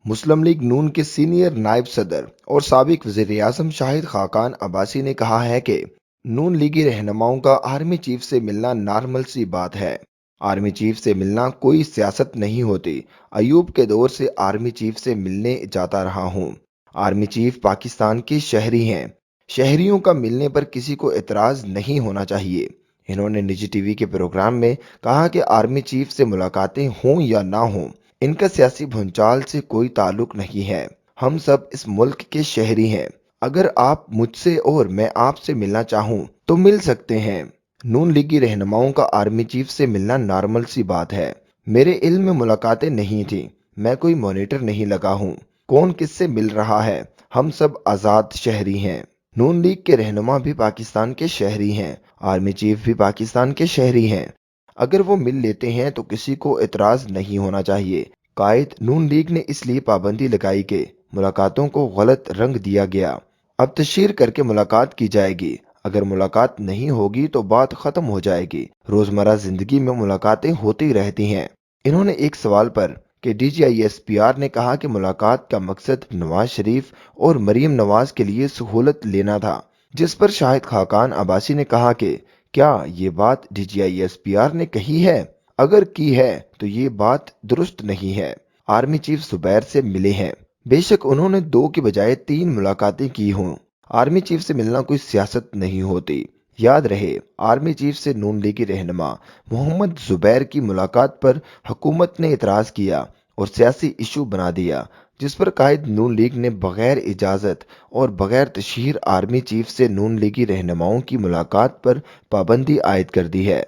مسلم league نون کے senior نائب صدر اور سابق وزیر اعظم شاہد خاقان عباسی نے کہا ہے کہ نون لیگی رہنماؤں کا آرمی چیف سے ملنا نارمل سی بات ہے۔ آرمی چیف سے ملنا کوئی سیاست نہیں ہوتی۔ ایوب کے دور سے آرمی چیف سے ملنے جاتا رہا ہوں۔ آرمی چیف پاکستان کے شہری ہیں۔ شہریوں کا ملنے پر کسی کو اعتراض نہیں ہونا چاہیے۔ انہوں نے نجی ٹی وی کے پروگرام میں کہا کہ آرمی چیف سے ملاقاتیں ہوں یا نہ ہوں، ان کا سیاسی بھونچال سے کوئی تعلق نہیں ہے۔ ہم سب اس ملک کے شہری ہیں۔ اگر آپ مجھ سے اور میں آپ سے ملنا چاہوں تو مل سکتے ہیں۔ نون لیگی رہنماؤں کا آرمی چیف سے ملنا نارمل سی بات ہے۔ میرے علم میں ملاقاتیں نہیں تھیں۔ میں کوئی مانیٹر نہیں لگا ہوں۔ کون کس سے مل رہا ہے؟ ہم سب آزاد شہری ہیں۔ نون لیگ کے رہنما بھی پاکستان کے شہری ہیں۔ آرمی چیف بھی پاکستان کے شہری ہیں۔ اگر وہ مل لیتے ہیں تو کسی کو اعتراض نہیں ہونا چاہیے۔ قائد نون لیگ نے اس لیے پابندی لگائی کہ ملاقاتوں کو غلط رنگ دیا گیا۔ اب تشہیر کر کے ملاقات کی جائے گی۔ اگر ملاقات نہیں ہوگی تو بات ختم ہو جائے گی۔ روزمرہ زندگی میں ملاقاتیں ہوتی رہتی ہیں۔ انہوں نے ایک سوال پر کہ D G I S P R نے کہا کہ ملاقات کا مقصد نواز شریف اور مریم نواز کے لیے سہولت لینا تھا، جس پر شاہد خاقان عباسی نے کہا کہ کیا یہ بات D G I S P R نے کہی ہے؟ اگر کی ہے تو یہ بات درست نہیں ہے۔ آرمی چیف زبیر سے ملے ہیں۔ بے شک انہوں نے 2 کی بجائے 3 ملاقاتیں کی ہوں۔ آرمی چیف سے ملنا کوئی سیاست نہیں ہوتی۔ یاد رہے، آرمی چیف سے نون لیگی رہنما محمد زبیر کی ملاقات پر حکومت نے اعتراض کیا اور سیاسی ایشو بنا دیا، جس پر قائد نون لیگ نے بغیر اجازت اور بغیر تشہیر آرمی چیف سے نون لیگی رہنماؤں کی ملاقات پر پابندی عائد کر دی ہے۔